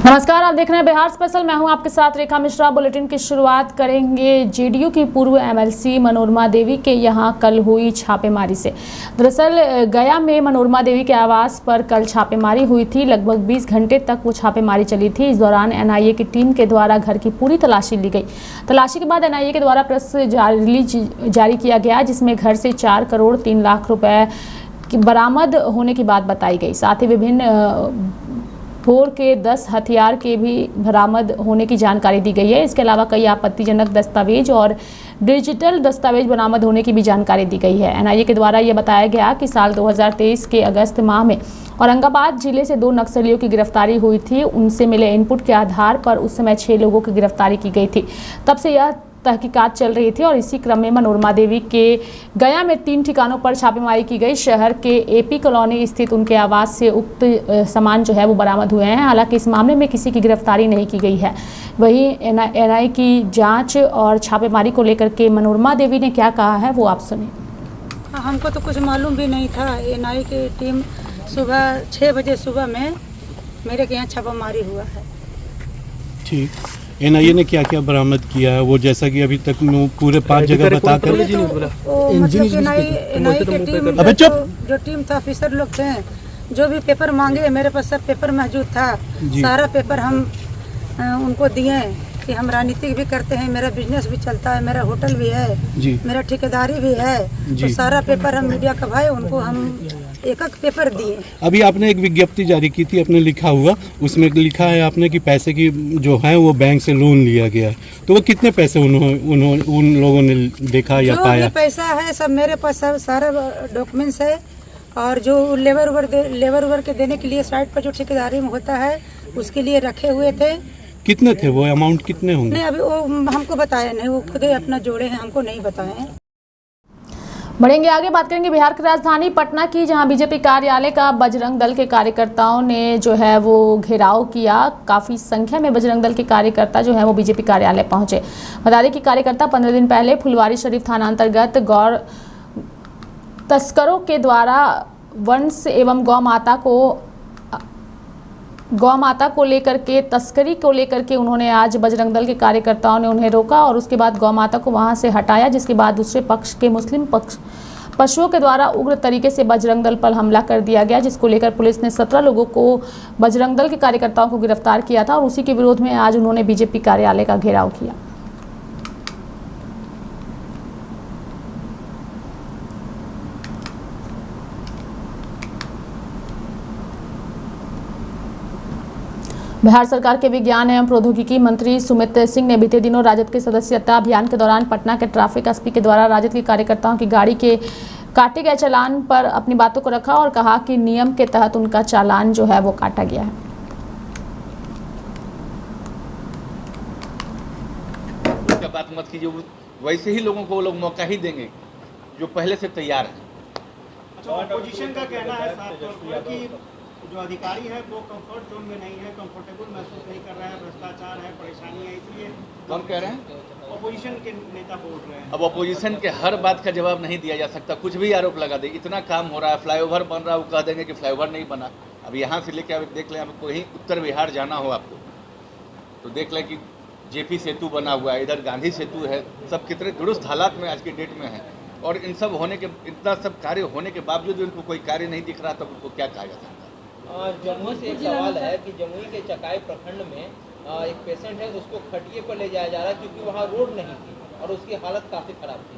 नमस्कार, आप देख रहे हैं बिहार स्पेशल। मैं हूं आपके साथ रेखा मिश्रा। बुलेटिन की शुरुआत करेंगे जेडीयू की पूर्व एमएलसी मनोरमा देवी के यहां कल हुई छापेमारी से। दरअसल गया में मनोरमा देवी के आवास पर कल छापेमारी हुई थी। लगभग 20 घंटे तक वो छापेमारी चली थी। इस दौरान एनआईए की टीम के द्वारा घर की पूरी तलाशी ली गई। तलाशी के बाद एनआईए के द्वारा प्रेस रिलीज जारी किया गया, जिसमें घर से 4 करोड़ 3 लाख रुपए बरामद होने की बात बताई गई। साथ ही विभिन्न भोर के 10 हथियार के भी बरामद होने की जानकारी दी गई है। इसके अलावा कई आपत्तिजनक दस्तावेज और डिजिटल दस्तावेज बरामद होने की भी जानकारी दी गई है। एनआईए के द्वारा यह बताया गया कि साल 2023 के अगस्त माह में औरंगाबाद जिले से 2 नक्सलियों की गिरफ्तारी हुई थी। उनसे मिले इनपुट के आधार पर उस समय 6 लोगों की गिरफ्तारी की गई थी। तब से यह तहकीकात चल रही थी और इसी क्रम में मनोरमा देवी के गया में 3 ठिकानों पर छापेमारी की गई। शहर के एपी कॉलोनी स्थित उनके आवास से उक्त सामान जो है वो बरामद हुए हैं। हालांकि इस मामले में किसी की गिरफ्तारी नहीं की गई है। वहीं एनआईए की जांच और छापेमारी को लेकर के मनोरमा देवी ने क्या कहा है वो आप सुनिए। हमको तो कुछ मालूम भी नहीं था। एनआईए की टीम सुबह 6 बजे सुबह में मेरे के यहाँ छापामारी हुआ है। ठीक, एनआईए ने क्या क्या बरामद किया है वो, जैसा कि अभी तक पूरे 5 जगह बताकर मतलब एनआईए की टीम जो टीम था, ऑफिसर लोग थे, जो भी पेपर मांगे मेरे पास सब पेपर मौजूद था। सारा पेपर हम उनको दिए कि हम राजनीतिक भी करते हैं, मेरा बिजनेस भी चलता है, मेरा होटल भी है, मेरा ठेकेदारी भी है। तो सारा पेपर हम मीडिया का भाई उनको हम एक पेपर दिए। अभी आपने एक विज्ञप्ति जारी की थी, अपने लिखा हुआ, उसमें लिखा है आपने कि पैसे की जो है वो बैंक से लोन लिया गया है। तो वो कितने पैसे उन लोगों ने देखा या पाया? जो भी पैसा है सब मेरे पास, सब सारा डॉक्यूमेंट्स है। और जो लेबर उबर के देने के लिए साइड पर जो ठेकेदारी में होता है उसके लिए रखे हुए थे। कितने थे वो, अमाउंट कितने होंगे? नहीं, अभी वो हमको बताया नहीं, वो खुद ही अपना जोड़े हैं, हमको नहीं बताए। बढ़ेंगे आगे, बात करेंगे बिहार की राजधानी पटना की, जहां बीजेपी कार्यालय का बजरंग दल के कार्यकर्ताओं ने जो है वो घेराव किया। काफ़ी संख्या में बजरंग दल के कार्यकर्ता जो है वो बीजेपी कार्यालय पहुंचे। बता दें कि कार्यकर्ता 15 दिन पहले फुलवारी शरीफ थाना अंतर्गत गौर तस्करों के द्वारा वंश एवं गौ माता को लेकर के तस्करी को लेकर के उन्होंने आज बजरंग दल के कार्यकर्ताओं ने उन्हें रोका और उसके बाद गौ माता को वहां से हटाया, जिसके बाद दूसरे पक्ष के मुस्लिम पशुओं के द्वारा उग्र तरीके से बजरंग दल पर हमला कर दिया गया, जिसको लेकर पुलिस ने 17 लोगों को बजरंग दल के कार्यकर्ताओं को गिरफ्तार किया था और उसी के विरोध में आज उन्होंने बीजेपी कार्यालय का घेराव किया। बिहार सरकार के विज्ञान एवं प्रौद्योगिकी मंत्री सुमित सिंह ने बीते दिनों राजद के सदस्यता अभियान के दौरान पटना के ट्रैफिक एसपी के द्वारा राजद के कार्यकर्ताओं की गाड़ी के काटे गए चालान पर अपनी बातों को रखा और कहा कि नियम के तहत उनका चालान जो है वो काटा गया है। उसका बात मत कीजिए, वैसे ही लोगों को वो लोग मौका ही देंगे जो पहले से तैयार है। ऑपोजिशन का कहना है साफ तौर पर कि जो अधिकारी है वो कंफर्ट जोन में नहीं है, कंफर्टेबल महसूस नहीं कर रहा है, भ्रष्टाचार है, परेशानी है, इसलिए। कौन कह रहे हैं? ऑपोजिशन के नेता बोल रहे हैं। अब ऑपोजिशन के हर बात का जवाब नहीं दिया जा सकता, कुछ भी आरोप लगा दे। इतना काम हो रहा है, फ्लाईओवर बन रहा है, वो कह देंगे कि फ्लाईओवर नहीं बना। अब यहाँ से लेके आप देख लें, अब कहीं उत्तर बिहार जाना हो आपको तो देख लें कि जेपी सेतु बना हुआ है, इधर गांधी सेतु है, सब कितने दुरुस्त हालात में आज की डेट में है। और इन सब होने के, इतना सब कार्य होने के बावजूद भी उनको कोई कार्य नहीं दिख रहा, तब उनको क्या कहा जा सकता है? जमुई से एक सवाल है कि जमुई के चकाई प्रखंड में एक पेशेंट है, उसको खटिए पर ले जाया जा रहा है क्योंकि वहाँ रोड नहीं थी और उसकी हालत काफ़ी ख़राब थी।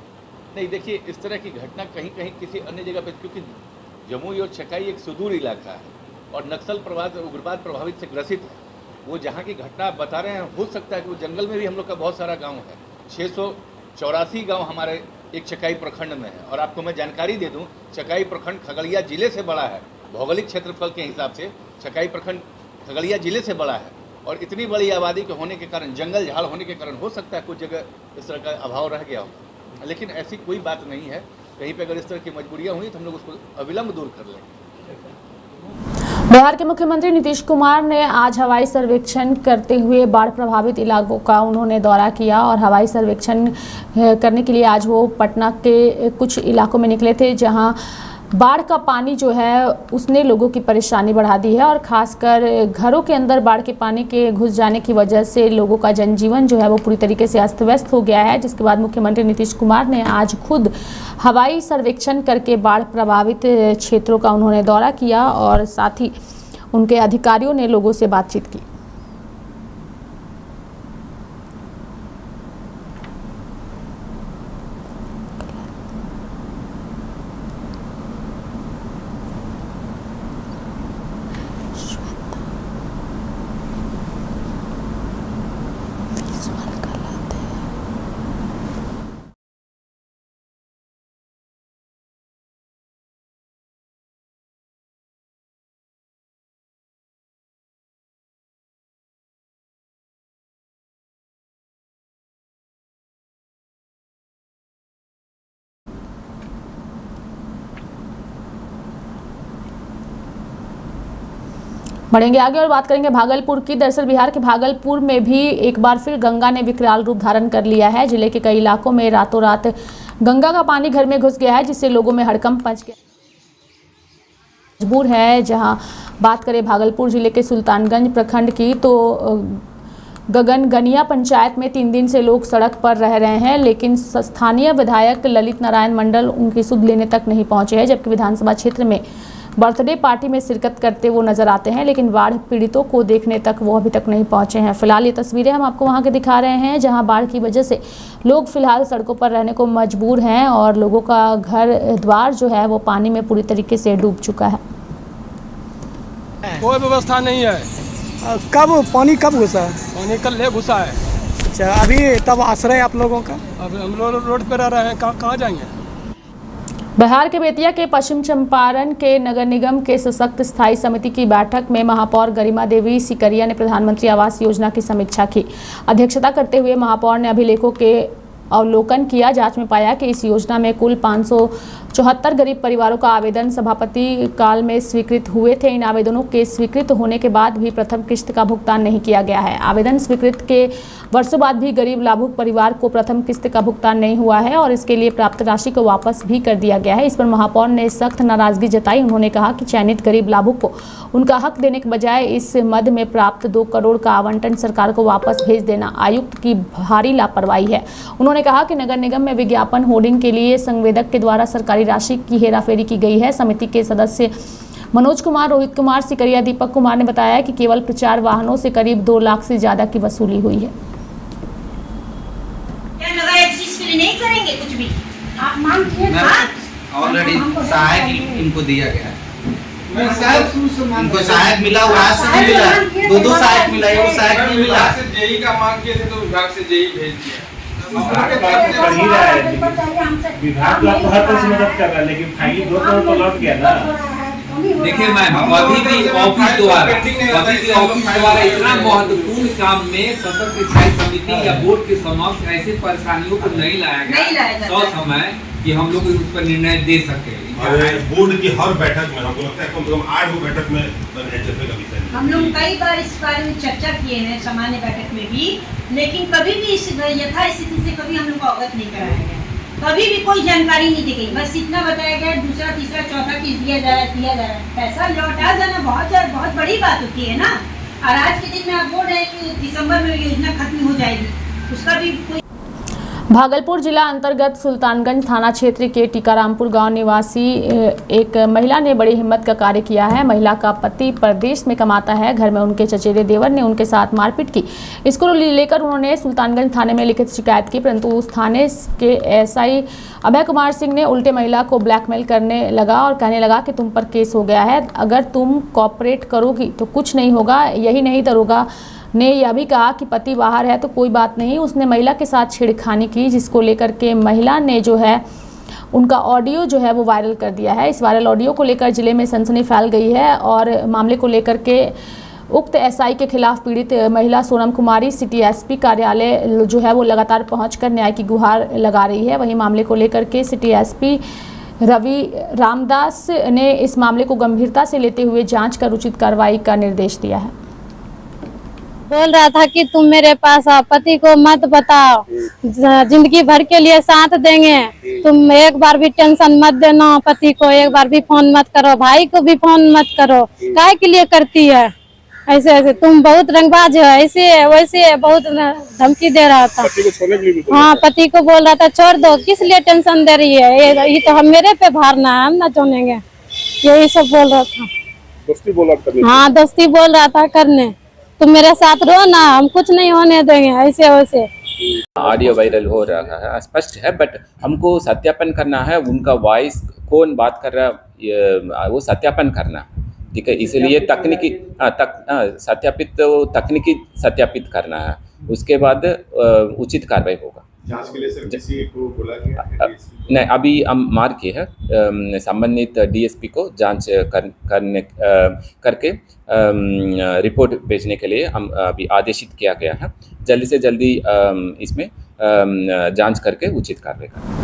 नहीं, देखिए, इस तरह की घटना कहीं कहीं किसी अन्य जगह पे, क्योंकि जमुई और चकाई एक सुदूर इलाका है और नक्सल उग्रवाद प्रभावित से ग्रसित है। वो जहाँ की घटना आप बता रहे हैं, हो सकता है कि वो जंगल में भी हम लोग का बहुत सारा गाँव है। 684 गाँव हमारे एक चकाई प्रखंड में है। और आपको मैं जानकारी दे दूँ, चकाई प्रखंड खगड़िया जिले से बड़ा है। भौगोलिक क्षेत्रफल के हिसाब से चकाई प्रखंड खगड़िया जिले से बड़ा है और इतनी बड़ी आबादी के होने के कारण, जंगल झाड़ होने के कारण हो सकता है कुछ जगह इस तरह का अभाव रह गया हो, लेकिन ऐसी कोई बात नहीं है। कहीं पे अगर इस तरह की मजबूरियां हुई तो हम लोग उसको अविलंब दूर कर लेंगे। बिहार के मुख्यमंत्री नीतीश कुमार ने आज हवाई सर्वेक्षण करते हुए बाढ़ प्रभावित इलाकों का उन्होंने दौरा किया और हवाई सर्वेक्षण करने के लिए आज वो पटना के कुछ इलाकों में निकले थे, जहां बाढ़ का पानी जो है उसने लोगों की परेशानी बढ़ा दी है और खासकर घरों के अंदर बाढ़ के पानी के घुस जाने की वजह से लोगों का जनजीवन जो है वो पूरी तरीके से अस्त व्यस्त हो गया है। जिसके बाद मुख्यमंत्री नीतीश कुमार ने आज खुद हवाई सर्वेक्षण करके बाढ़ प्रभावित क्षेत्रों का उन्होंने दौरा किया और साथ ही उनके अधिकारियों ने लोगों से बातचीत की। बढ़ेंगे आगे और बात करेंगे भागलपुर की। दरअसल बिहार के भागलपुर में भी एक बार फिर गंगा ने विकराल रूप धारण कर लिया है। जिले के कई इलाकों में रातों रात गंगा का पानी घर में घुस गया है, जिससे लोगों में हड़कंप मच गया मजबूर है। जहां बात करें भागलपुर जिले के सुल्तानगंज प्रखंड की तो गगनगनिया पंचायत में 3 दिन से लोग सड़क पर रह रहे हैं, लेकिन स्थानीय विधायक ललित नारायण मंडल उनकी सुध लेने तक नहीं पहुंचे हैं। जबकि विधानसभा क्षेत्र में बर्थडे पार्टी में शिरकत करते वो नजर आते हैं, लेकिन बाढ़ पीड़ितों को देखने तक वो अभी तक नहीं पहुंचे हैं। फिलहाल ये तस्वीरें हम आपको वहां के दिखा रहे हैं, जहां बाढ़ की वजह से लोग फिलहाल सड़कों पर रहने को मजबूर हैं और लोगों का घर द्वार जो है वो पानी में पूरी तरीके से डूब चुका है। कोई व्यवस्था नहीं है। कब पानी कब घुसा है? पानी कल ले घुसा है। अच्छा, अभी तब आश्रय आप लोगों का? अब हम लोग रोड पर रह रहे हैं, कहाँ जाएंगे? बिहार के बेतिया के पश्चिम चंपारण के नगर निगम के सशक्त स्थायी समिति की बैठक में महापौर गरिमा देवी सिकरिया ने प्रधानमंत्री आवास योजना की समीक्षा की। अध्यक्षता करते हुए महापौर ने अभिलेखों के अवलोकन किया। जांच में पाया कि इस योजना में कुल 574 गरीब परिवारों का आवेदन सभापति काल में स्वीकृत हुए थे। इन आवेदनों के स्वीकृत होने के बाद भी प्रथम किस्त का भुगतान नहीं किया गया है। आवेदन स्वीकृत के वर्षों बाद भी गरीब लाभुक परिवार को प्रथम किस्त का भुगतान नहीं हुआ है और इसके लिए प्राप्त राशि को वापस भी कर दिया गया है। इस पर महापौर ने सख्त नाराजगी जताई। उन्होंने कहा कि चयनित गरीब लाभुक को उनका हक देने के बजाय इस मद में प्राप्त 2 करोड़ का आवंटन सरकार को वापस भेज देना आयुक्त की भारी लापरवाही है। उन्होंने कहा कि नगर निगम में विज्ञापन होर्डिंग के लिए संवेदक के द्वारा सरकारी राशि की हेराफेरी की गई है। समिति के सदस्य मनोज कुमार, रोहित कुमार सिकरिया, दीपक कुमार ने बताया कि केवल प्रचार वाहनों से करीब 2 लाख से ज्यादा की वसूली हुई है। नहीं करेंगे कुछ भी, आप मांग किए ऑलरेडी सहायक इनको दिया गया है। इनको सहायक मिला, वहाँ से नहीं मिला, 2 सहायक मिला, वो सहायक नहीं मिला। जेई का मांग किए थे तो विभाग से जेई भेज दिया। विभाग तो आपको हर तरह से मदद कर रहा है, लेकिन फाइनली 2 करोड़ तो लौट गया ना। देखिए मैम, अभी भी ऑफिस द्वारा इतना महत्वपूर्ण काम में सशक्त स्थायी समिति या बोर्ड के समक्ष ऐसी परेशानियों को नहीं लाया गया तो समय कि हम लोग उस पर निर्णय दे सके। बोर्ड की हर बैठक में हमको लगता है कम से कम 8 बैठक में HFA का विषय हम लोग कई बार इस बारे में चर्चा किए हैं सामान्य बैठक में भी, लेकिन कभी भी इस यथास्थिति से कभी हम लोग को अवगत नहीं कराया गया। कभी भी कोई जानकारी नहीं दी गई, बस इतना बताया गया 2रा, 3रा, 4था किस्त दिया जा रहा है। पैसा लौटा जाना बहुत बड़ी बात होती है ना। और आज के दिन में आप बोल रहे हैं कि दिसंबर में योजना खत्म हो जाएगी, उसका भी कोई। भागलपुर जिला अंतर्गत सुल्तानगंज थाना क्षेत्र के टीकारामपुर गांव निवासी एक महिला ने बड़ी हिम्मत का कार्य किया है। महिला का पति परदेश में कमाता है। घर में उनके चचेरे देवर ने उनके साथ मारपीट की। इसको लेकर उन्होंने सुल्तानगंज थाने में लिखित शिकायत की, परंतु उस थाने के SI अभय कुमार सिंह ने उल्टे महिला को ब्लैकमेल करने लगा और कहने लगा कि तुम पर केस हो गया है, अगर तुम कॉपरेट करोगी तो कुछ नहीं होगा। यही नहीं, दरोगा ने यह भी कहा कि पति बाहर है तो कोई बात नहीं। उसने महिला के साथ छेड़खानी की, जिसको लेकर के महिला ने जो है उनका ऑडियो जो है वो वायरल कर दिया है। इस वायरल ऑडियो को लेकर जिले में सनसनी फैल गई है और मामले को लेकर के उक्त SI के खिलाफ पीड़ित महिला सोनम कुमारी सिटी SP कार्यालय जो है वो लगातार पहुंचकर न्याय की गुहार लगा रही है। वहीं मामले को लेकर के सिटी SP रवि रामदास ने इस मामले को गंभीरता से लेते हुए जाँच कर उचित कार्रवाई का निर्देश दिया है। बोल रहा था कि तुम मेरे पास आओ, पति को मत बताओ, जिंदगी भर के लिए साथ देंगे, तुम एक बार भी टेंशन मत देना, पति को एक बार भी फोन मत करो, भाई को भी फोन मत करो, काहे के लिए करती है ऐसे ऐसे, तुम बहुत रंगबाज हो, ऐसे वैसे बहुत धमकी दे रहा था। हाँ, पति को बोल रहा था छोड़ दो, किस लिए टेंशन दे रही है, ये तो हम मेरे पे भारना है, हम ना छोड़ेंगे, यही सब बोल रहा था। दोस्ती बोला करने। हाँ, दोस्ती बोल रहा था करने, तुम मेरे साथ रहो ना, हम कुछ नहीं होने देंगे, ऐसे वैसे। ऑडियो वायरल हो रहा है, स्पष्ट है, बट हमको सत्यापन करना है, उनका वॉइस कौन बात कर रहा है वो सत्यापन करना, ठीक है, इसलिए तकनीकी सत्यापित तकनीकी सत्यापित करना है, उसके बाद उचित कार्रवाई होगा। जांच के लिए सर किसी को बुला गया है? नहीं, अभी हम मार्ग किए हैं, संबंधित डीएसपी को जांच करके रिपोर्ट भेजने के लिए हम अभी आदेशित किया गया है, जल्दी से जल्दी इसमें जांच करके उचित कार्रवाई करें।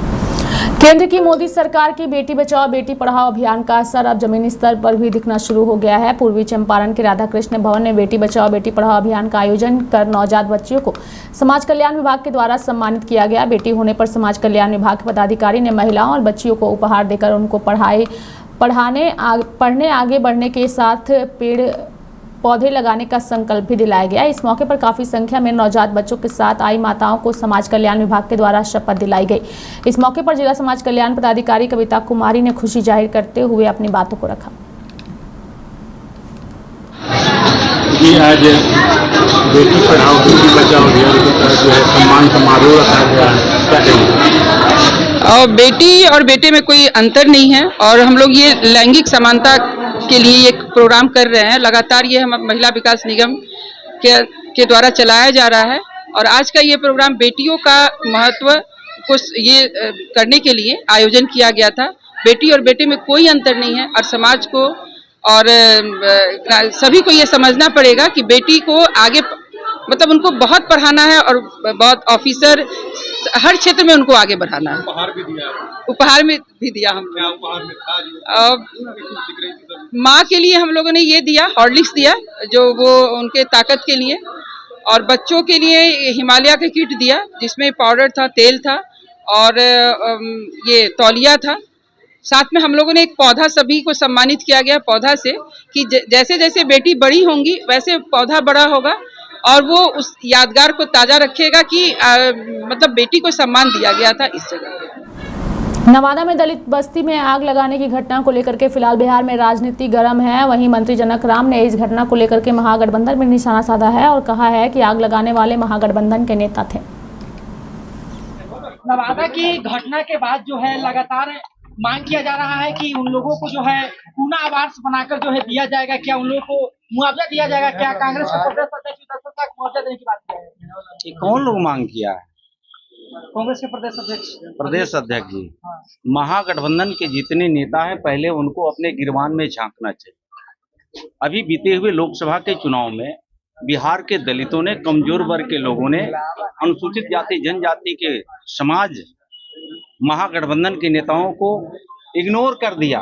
केंद्र की मोदी सरकार की बेटी बचाओ बेटी पढ़ाओ अभियान का असर अब जमीनी स्तर पर भी दिखना शुरू हो गया है। पूर्वी चंपारण के राधा कृष्ण भवन में बेटी बचाओ बेटी पढ़ाओ अभियान का आयोजन कर नवजात बच्चियों को समाज कल्याण विभाग के द्वारा सम्मानित किया गया। बेटी होने पर समाज कल्याण विभाग के पदाधिकारी ने महिलाओं और बच्चियों को उपहार देकर उनको पढ़ने आगे बढ़ने के साथ पेड़ पौधे लगाने का संकल्प भी दिलाया गया। इस मौके पर काफी संख्या में नवजात बच्चों के साथ आई माताओं को समाज कल्याण विभाग के द्वारा शपथ दिलाई गई। इस मौके पर जिला समाज कल्याण पदाधिकारी कविता कुमारी ने खुशी जाहिर करते हुए अपनी बातों को रखा। आज बेटी पढ़ाओ बेटी बचाओ अभियान के तहत जो है सम्मान समारोह रखा गया है, क्या कहेंगे? और बेटी और बेटे में कोई अंतर नहीं है और हम लोग ये लैंगिक समानता के लिए एक प्रोग्राम कर रहे हैं। लगातार ये हम महिला विकास निगम के द्वारा चलाया जा रहा है और आज का ये प्रोग्राम बेटियों का महत्व को ये करने के लिए आयोजन किया गया था। बेटी और बेटे में कोई अंतर नहीं है और समाज को और सभी को ये समझना पड़ेगा कि बेटी को आगे मतलब उनको बहुत पढ़ाना है और बहुत ऑफिसर हर क्षेत्र में उनको आगे बढ़ाना है। उपहार में भी दिया हमने। माँ के लिए हम लोगों ने ये दिया, हॉर्लिक्स दिया जो वो उनके ताकत के लिए, और बच्चों के लिए हिमालय का किट दिया जिसमें पाउडर था, तेल था और ये तौलिया था। साथ में हम लोगों ने एक पौधा सभी को सम्मानित किया गया पौधा से कि जैसे जैसे बेटी बड़ी होंगी वैसे पौधा बड़ा होगा और वो उस यादगार को ताजा रखेगा कि मतलब बेटी को सम्मान दिया गया था इस जगह। नवादा में दलित बस्ती में आग लगाने की घटना को लेकर के फिलहाल बिहार में राजनीति गर्म है। वहीं मंत्री जनक राम ने इस घटना को लेकर के महागठबंधन में निशाना साधा है और कहा है कि आग लगाने वाले महागठबंधन के नेता थे। नवादा की घटना के बाद जो है लगातार मांग किया जा रहा है कि उन लोगों को जो है पूना आवास बनाकर जो है दिया जाएगा, क्या उन लोगों को मुआवजा दिया जाएगा? क्या कांग्रेस के प्रदेश अध्यक्ष तक मुआवजा देने की बात की है? कौन लोग मांग किया है? कांग्रेस के प्रदेश अध्यक्ष जी। महागठबंधन के जितने नेता हैं पहले उनको अपने गिरबान में झांकना चाहिए। अभी बीते हुए लोकसभा के चुनाव में बिहार के दलितों ने, कमजोर वर्ग के लोगों ने, अनुसूचित जाति जनजाति के समाज महागठबंधन के नेताओं को इग्नोर कर दिया,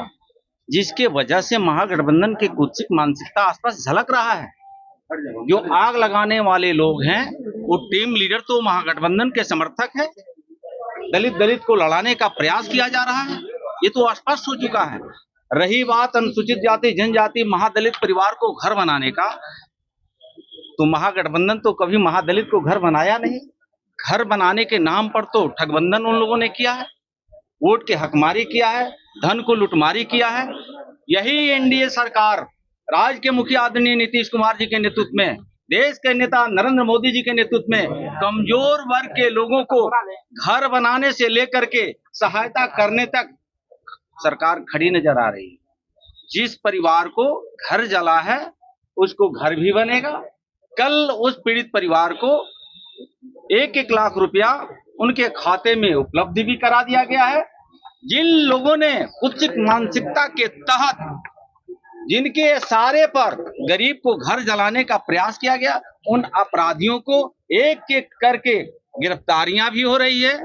जिसके वजह से महागठबंधन की कुत्सित मानसिकता आसपास झलक रहा है। जो आग लगाने वाले लोग हैं वो टीम लीडर तो महागठबंधन के समर्थक है। दलित को लड़ाने का प्रयास किया जा रहा है, ये तो स्पष्ट हो चुका है। रही बात अनुसूचित जाति जनजाति महादलित परिवार को घर बनाने का, तो महागठबंधन तो कभी महादलित को घर बनाया नहीं। घर बनाने के नाम पर तो ठगबंधन उन लोगों ने किया है, वोट के हकमारी किया है, धन को लुटमारी किया है। यही एनडीए सरकार राज्य के मुखिया आदरणीय नीतीश कुमार जी के नेतृत्व में, देश के नेता नरेंद्र मोदी जी के नेतृत्व में कमजोर वर्ग के लोगों को घर बनाने से लेकर के सहायता करने तक सरकार खड़ी नजर आ रही है। जिस परिवार को घर जला है उसको घर भी बनेगा। कल उस पीड़ित परिवार को 1-1 लाख रुपया उनके खाते में उपलब्ध भी करा दिया गया है। जिन लोगों ने कुत्सित मानसिकता के तहत जिनके सारे पर गरीब को घर जलाने का प्रयास किया गया, उन अपराधियों को एक एक करके गिरफ्तारियां भी हो रही है।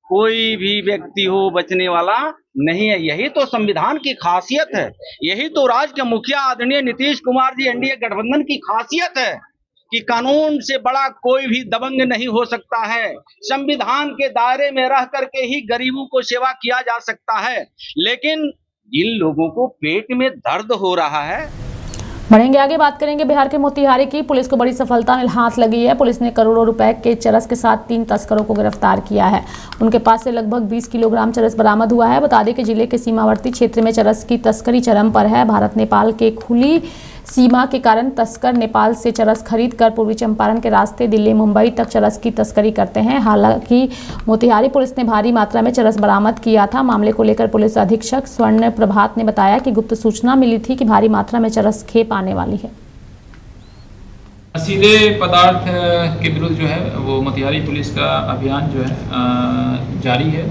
कोई भी व्यक्ति हो बचने वाला नहीं है। यही तो संविधान की खासियत है, यही तो राज्य के मुखिया आदरणीय नीतीश कुमार जी एनडीए गठबंधन की खासियत है कि कानून से बड़ा कोई भी दबंग नहीं हो सकता है। संविधान के दायरे में रह करके ही गरीबों को सेवा किया जा सकता है, लेकिन जिन लोगों को पेट में दर्द हो रहा है। बढ़ेंगे आगे, बात करेंगे बिहार के मोतिहारी की। पुलिस को बड़ी सफलता में हाथ लगी है। पुलिस ने करोड़ों रुपए के चरस के साथ 3 तस्करों को गिरफ्तार किया है। उनके पास से लगभग 20 किलोग्राम चरस बरामद हुआ है। बता दें कि जिले के सीमावर्ती क्षेत्र में चरस की तस्करी चरम पर है। भारत नेपाल के खुली सीमा के कारण तस्कर नेपाल से चरस खरीद कर पूर्वी चंपारण के रास्ते दिल्ली मुंबई तक चरस की तस्करी करते हैं। हालांकि मोतिहारी पुलिस ने भारी मात्रा में चरस बरामद किया था। मामले को लेकर पुलिस अधीक्षक स्वर्ण प्रभात ने बताया कि गुप्त सूचना मिली थी कि भारी मात्रा में चरस खेप आने वाली है। नशीले पदार्थ के विरुद्ध जो है वो मोतिहारी पुलिस का अभियान जो है जारी है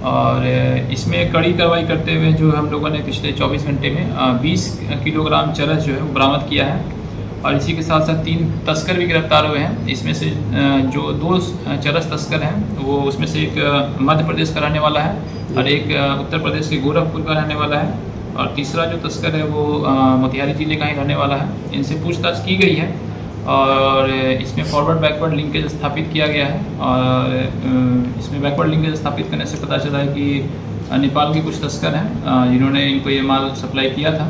और इसमें कड़ी कार्रवाई करते हुए जो हम लोगों ने पिछले 24 घंटे में 20 किलोग्राम चरस जो है वो बरामद किया है और इसी के साथ साथ 3 तस्कर भी गिरफ्तार हुए हैं। इसमें से जो 2 चरस तस्कर हैं वो उसमें से एक मध्य प्रदेश का रहने वाला है और एक उत्तर प्रदेश के गोरखपुर का रहने वाला है और तीसरा जो तस्कर है वो मोतिहारी जिले का ही रहने वाला है। इनसे पूछताछ की गई है और इसमें फॉरवर्ड बैकवर्ड लिंकेज स्थापित किया गया है और इसमें बैकवर्ड लिंकेज स्थापित करने से पता चला है कि नेपाल के कुछ तस्कर हैं जिन्होंने इनको ये माल सप्लाई किया था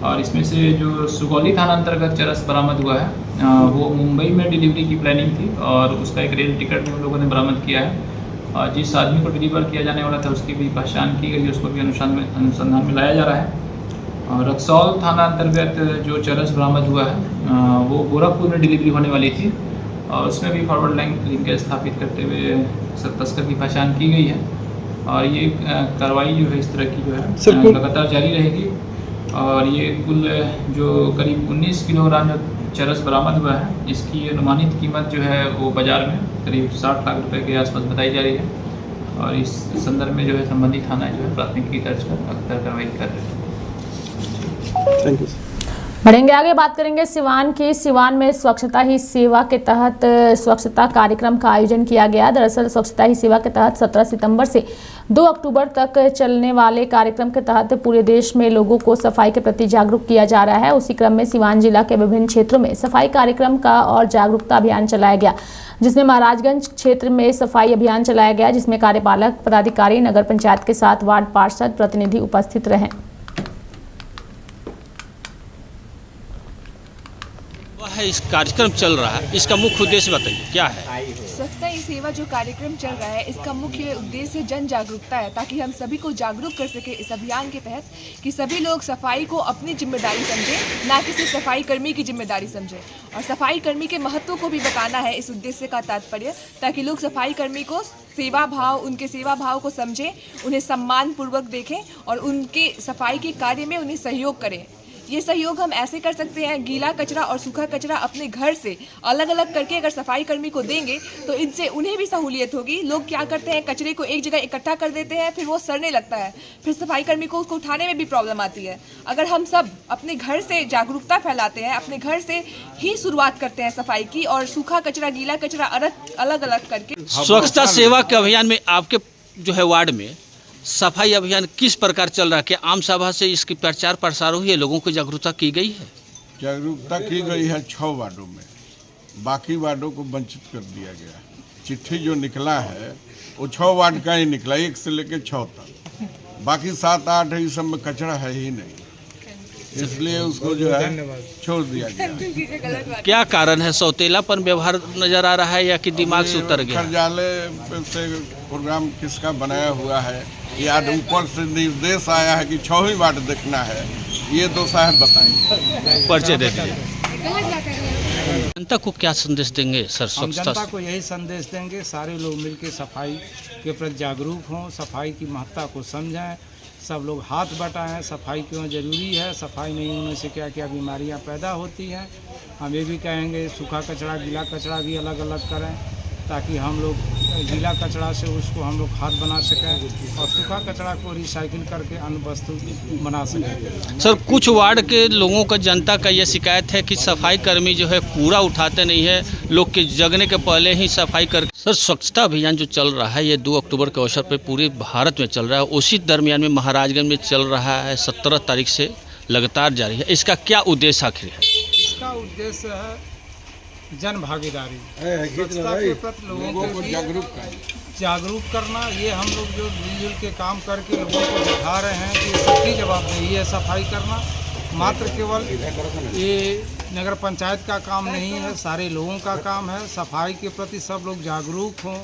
और इसमें से जो सुगौली थाना अंतर्गत चरस बरामद हुआ है वो मुंबई में डिलीवरी की प्लानिंग थी और उसका एक रेल टिकट हम लोगों ने बरामद किया है और जिस आदमी को डिलीवर किया जाने वाला था उसकी भी पहचान की गई, उसको भी अनुसंधान में लाया जा रहा है। और रक्सौल थाना अंतर्गत जो चरस बरामद हुआ है वो गोरखपुर में डिलीवरी होने वाली थी और उसमें भी फॉरवर्ड लिंकेज स्थापित करते हुए सब तस्कर की पहचान की गई है और ये कार्रवाई जो है इस तरह की जो है लगातार जारी रहेगी और ये कुल जो करीब 19 किलोग्राम चरस बरामद हुआ है इसकी अनुमानित कीमत जो है वो बाज़ार में करीब 60 लाख रुपए के आसपास बताई जा रही है और इस संदर्भ में जो है संबंधित थाना जो है प्राथमिकी दर्ज कर अगला कार्रवाई कर रहे हैं। Thank you. बढ़ेंगे आगे, बात करेंगे सिवान की। सिवान में स्वच्छता ही सेवा के तहत स्वच्छता कार्यक्रम का आयोजन किया गया। दरअसल स्वच्छता ही सेवा के तहत 17 सितंबर से 2 अक्टूबर तक चलने वाले कार्यक्रम के तहत पूरे देश में लोगों को सफाई के प्रति जागरूक किया जा रहा है। उसी क्रम में सिवान जिला के विभिन्न क्षेत्रों में सफाई कार्यक्रम का और जागरूकता अभियान चलाया गया, जिसमें महाराजगंज क्षेत्र में सफाई अभियान चलाया गया, जिसमें कार्यपालक पदाधिकारी, नगर पंचायत के साथ वार्ड पार्षद प्रतिनिधि उपस्थित रहे। इस कार्यक्रम चल रहा है, इसका मुख्य उद्देश्य बताइए क्या है? स्वच्छता ही सेवा जो कार्यक्रम चल रहा है इसका मुख्य उद्देश्य जन जागरूकता है, ताकि हम सभी को जागरूक कर सके इस अभियान के तहत कि सभी लोग सफाई को अपनी जिम्मेदारी समझें, ना कि सिर्फ सफाई कर्मी की जिम्मेदारी समझें। और सफाई कर्मी के महत्व को भी बताना है इस उद्देश्य का तात्पर्य, ताकि लोग सफाई कर्मी को सेवा भाव, उनके सेवा भाव को समझें, उन्हें सम्मान पूर्वक देखें और उनके सफाई के कार्य में उन्हें सहयोग करें। ये सहयोग हम ऐसे कर सकते हैं, गीला कचरा और सूखा कचरा अपने घर से अलग अलग करके अगर सफाई कर्मी को देंगे तो इनसे उन्हें भी सहूलियत होगी। लोग क्या करते हैं, कचरे को एक जगह इकट्ठा कर देते हैं, फिर वो सड़ने लगता है, फिर सफाई कर्मी को उसको उठाने में भी प्रॉब्लम आती है। अगर हम सब अपने घर से जागरूकता फैलाते हैं, अपने घर से ही शुरुआत करते हैं सफाई की और सूखा कचरा गीला कचरा अलग अलग करके। स्वच्छता सेवा के अभियान में आपके जो है वार्ड में सफाई अभियान किस प्रकार चल रहा है? क्या आम सभा से इसकी प्रचार प्रसार हुई है, लोगों को जागरूकता की गई है? जागरूकता की गई है 6 वार्डों में, बाकी वार्डों को वंचित कर दिया गया। चिट्ठी जो निकला है वो 6 वार्ड का ही निकला, 1 से लेकर 6 तक, बाकी 7, 8 है, इस सब में कचरा है ही नहीं, इसलिए उसको जो है छोड़ दिया गया। क्या कारण है? सौतेलापन व्यवहार नजर आ रहा है या कि दिमाग से उतर गया? खरजाले से प्रोग्राम किसका बनाया हुआ है या ऊपर से निर्देश आया है कि 6 ही वार्ड देखना है, ये तो साहब बताएंगे। पर्चे दे दीजिए। जनता को क्या संदेश देंगे सर? जनता को यही संदेश देंगे, सारे लोग मिलकर सफाई के प्रति जागरूक हों, सफाई की महत्ता को समझें, सब लोग हाथ बटाएं। सफाई क्यों जरूरी है, सफाई नहीं होने से क्या क्या बीमारियां पैदा होती हैं। हम ये भी कहेंगे सूखा कचरा गीला कचरा भी अलग अलग करें, ताकि हम लोग गीला कचरा से उसको हम लोग खाद बना सकें और सूखा कचरा को रिसाइकिल करके अन्य वस्तु बना सकें। सर, कुछ वार्ड के लोगों का, जनता का ये शिकायत है कि सफाई कर्मी जो है कूड़ा उठाते नहीं है, लोग के जगने के पहले ही सफाई कर। सर, स्वच्छता अभियान जो चल रहा है ये 2 अक्टूबर के अवसर पर पूरे भारत में चल रहा है, उसी दरमियान में महाराजगंज में चल रहा है, 17 तारीख से लगातार जारी है। इसका क्या उद्देश्य आखिर है? इसका उद्देश्य है जन भागीदारी, स्वच्छता के प्रति लोगों को जागरूक करना, ये हम लोग जो मिलजुल के काम करके लोगों को दिखा रहे हैं कि सबकी जवाबदेही है सफाई करना। मात्र केवल ये नगर पंचायत का काम नहीं है, सारे लोगों का काम है। सफाई के प्रति सब लोग जागरूक हों,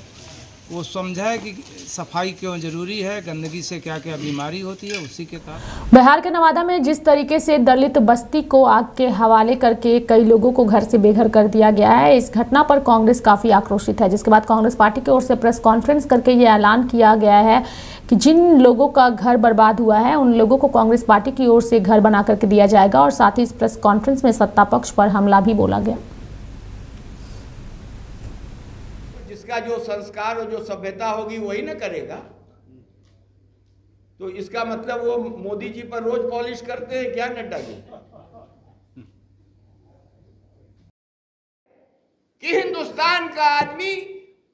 वो समझे कि सफाई क्यों जरूरी है, गंदगी से क्या क्या बीमारी होती है, उसी के तहत। बिहार के नवादा में जिस तरीके से दलित बस्ती को आग के हवाले करके कई लोगों को घर से बेघर कर दिया गया है, इस घटना पर कांग्रेस काफी आक्रोशित है, जिसके बाद कांग्रेस पार्टी की ओर से प्रेस कॉन्फ्रेंस करके ये ऐलान किया गया है कि जिन लोगों का घर बर्बाद हुआ है उन लोगों को कांग्रेस पार्टी की ओर से घर बना करके दिया जाएगा। और साथ ही इस प्रेस कॉन्फ्रेंस में सत्ता पक्ष पर हमला भी बोला गया। जिसका जो संस्कार और जो सभ्यता होगी वही ना करेगा। तो इसका मतलब वो मोदी जी पर रोज पॉलिश करते हैं क्या नड्डा जी? कि हिंदुस्तान का आदमी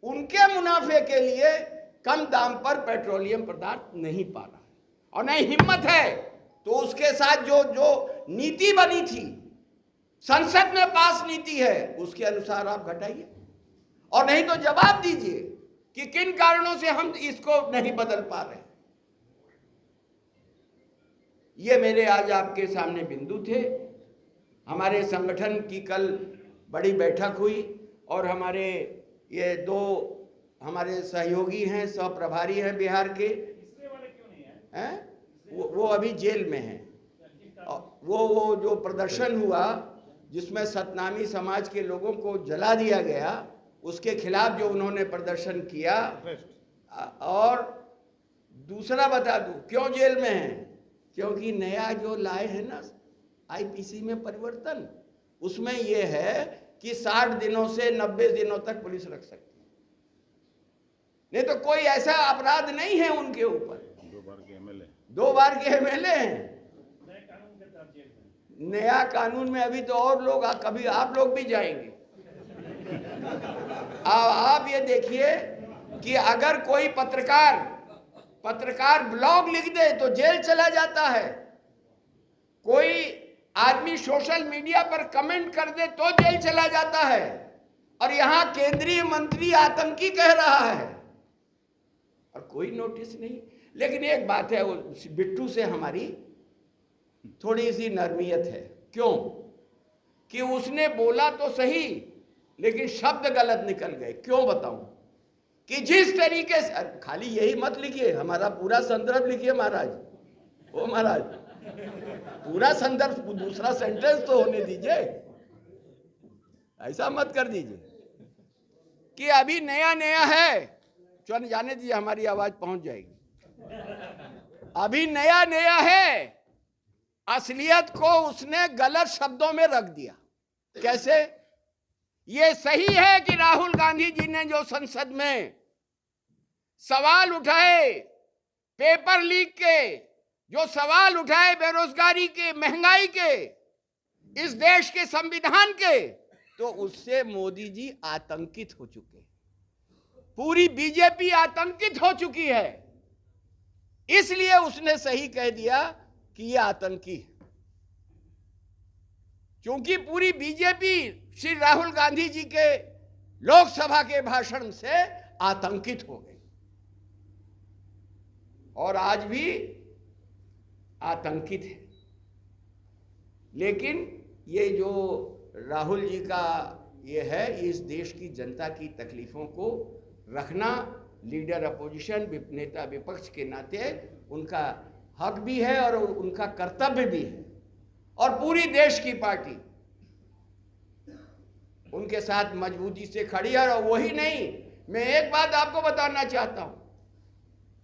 उनके मुनाफे के लिए कम दाम पर पेट्रोलियम पदार्थ नहीं पा रहा और नहीं हिम्मत है, तो उसके साथ जो नीति बनी थी, संसद में पास नीति है, उसके अनुसार आप घटाइए और नहीं तो जवाब दीजिए कि किन कारणों से हम इसको नहीं बदल पा रहे। ये मेरे आज आपके सामने बिंदु थे। हमारे संगठन की कल बड़ी बैठक हुई और हमारे ये दो हमारे सहयोगी हैं, सहप्रभारी हैं बिहार के, वो अभी जेल में हैं। वो जो प्रदर्शन हुआ जिसमें सतनामी समाज के लोगों को जला दिया गया, उसके खिलाफ जो उन्होंने प्रदर्शन किया। और दूसरा बता दूं क्यों जेल में हैं, क्योंकि नया जो लाए हैं ना आईपीसी में परिवर्तन, उसमें यह है कि 60 दिनों से 90 दिनों तक पुलिस रख सकती है, नहीं तो कोई ऐसा अपराध नहीं है उनके ऊपर। 2 बार के एमएलए हैं। नया कानून में अभी तो और लोग, कभी आप लोग भी जाएंगे। आप ये देखिए कि अगर कोई पत्रकार ब्लॉग लिख दे तो जेल चला जाता है, कोई आदमी सोशल मीडिया पर कमेंट कर दे तो जेल चला जाता है, और यहां केंद्रीय मंत्री आतंकी कह रहा है और कोई नोटिस नहीं। लेकिन एक बात है, वो बिट्टू से हमारी थोड़ी सी नरमियत है। क्यों? कि उसने बोला तो सही लेकिन शब्द गलत निकल गए। क्यों बताऊं? कि जिस तरीके से, खाली यही मत लिखिए, हमारा पूरा संदर्भ लिखिए महाराज। ओ महाराज, पूरा संदर्भ, दूसरा सेंटेंस तो होने दीजिए, ऐसा मत कर दीजिए कि अभी नया नया है। चलो जाने दीजिए, हमारी आवाज पहुंच जाएगी। अभी नया नया है, असलियत को उसने गलत शब्दों में रख दिया। कैसे? ये सही है कि राहुल गांधी जी ने जो संसद में सवाल उठाए पेपर लीक के, जो सवाल उठाए बेरोजगारी के, महंगाई के, इस देश के संविधान के, तो उससे मोदी जी आतंकित हो चुके, पूरी बीजेपी आतंकित हो चुकी है। इसलिए उसने सही कह दिया कि ये आतंकी है, क्योंकि पूरी बीजेपी श्री राहुल गांधी जी के लोकसभा के भाषण से आतंकित हो गई और आज भी आतंकित है। लेकिन ये जो राहुल जी का ये है, इस देश की जनता की तकलीफों को रखना लीडर अपोजिशन, नेता विपक्ष के नाते उनका हक भी है और उनका कर्तव्य भी है। और पूरी देश की पार्टी उनके साथ मजबूती से खड़ी है। और वही नहीं, मैं एक बात आपको बताना चाहता हूं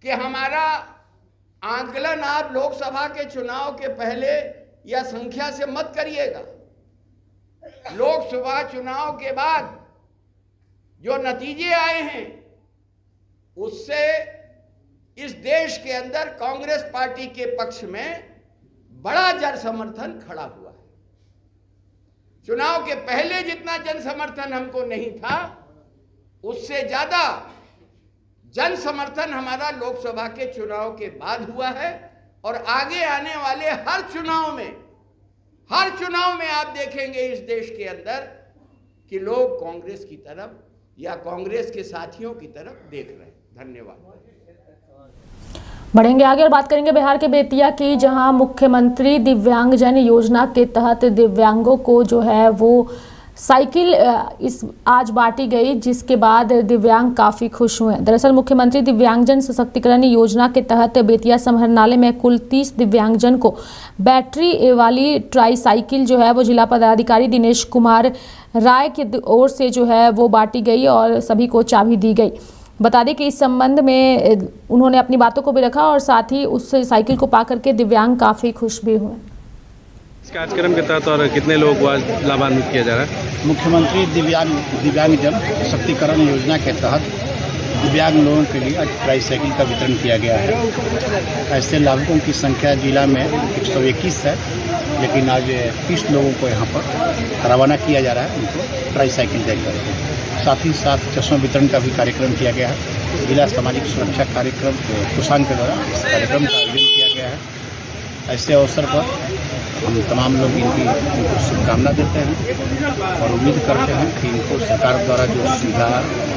कि हमारा आंकलन आप लोकसभा के चुनाव के पहले या संख्या से मत करिएगा। लोकसभा चुनाव के बाद जो नतीजे आए हैं उससे इस देश के अंदर कांग्रेस पार्टी के पक्ष में बड़ा जन समर्थन खड़ा हुआ है। चुनाव के पहले जितना जन समर्थन हमको नहीं था, उससे ज्यादा जन समर्थन हमारा लोकसभा के चुनाव के बाद हुआ है। और आगे आने वाले हर चुनाव में आप देखेंगे इस देश के अंदर कि लोग कांग्रेस की तरफ या कांग्रेस के साथियों की तरफ देख रहे हैं। धन्यवाद। बढ़ेंगे आगे और बात करेंगे बिहार के बेतिया की, जहां मुख्यमंत्री दिव्यांगजन योजना के तहत दिव्यांगों को जो है वो साइकिल आज बांटी गई, जिसके बाद दिव्यांग काफ़ी खुश हुए। दरअसल मुख्यमंत्री दिव्यांगजन सशक्तिकरण योजना के तहत बेतिया समाहरणालय में कुल 30 दिव्यांगजन को बैटरी वाली ट्राई साइकिल जो है वो जिला पदाधिकारी दिनेश कुमार राय की ओर से जो है वो बांटी गई और सभी को चाबी दी गई। बता दें कि इस संबंध में उन्होंने अपनी बातों को भी रखा और साथ ही उस साइकिल को पा करके दिव्यांग काफ़ी खुश भी हुए। इस कार्यक्रम के तहत और कितने लोगों को आज लाभान्वित किया जा रहा है? मुख्यमंत्री दिव्यांगजन सशक्तिकरण योजना के तहत दिव्यांग लोगों के लिए ट्राईसाइकिल का वितरण किया गया है। ऐसे लाभुकों की संख्या जिला में 121 है, लेकिन आज 30 लोगों को यहाँ पर रवाना किया जा रहा है उनको ट्राईसाइकिल देकर। साथ ही साथ चश्मा वितरण का भी कार्यक्रम किया गया है। जिला सामाजिक सुरक्षा कार्यक्रम कुशांग के द्वारा इस कार्यक्रम का आयोजन किया गया है। ऐसे अवसर पर हम तमाम लोग इनको शुभकामना देते हैं और उम्मीद करते हैं कि इनको सरकार द्वारा जो सुविधा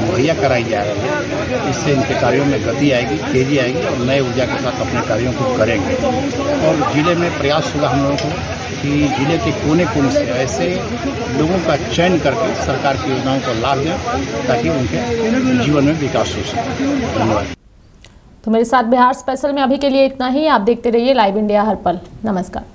मुहैया कराई जा रही है, इससे इनके कार्यों में गति आएगी, तेजी आएगी और नए ऊर्जा के साथ अपने कार्यों को करेंगे। और जिले में प्रयास होगा हम लोगों को कि जिले के कोने कोने से ऐसे लोगों का चयन करके सरकार की योजनाओं को लाभ दें ताकि उनके जीवन में विकास हो सके। धन्यवाद। तो मेरे साथ बिहार स्पेशल में अभी के लिए इतना ही। आप देखते रहिए लाइव इंडिया हर पल। नमस्कार।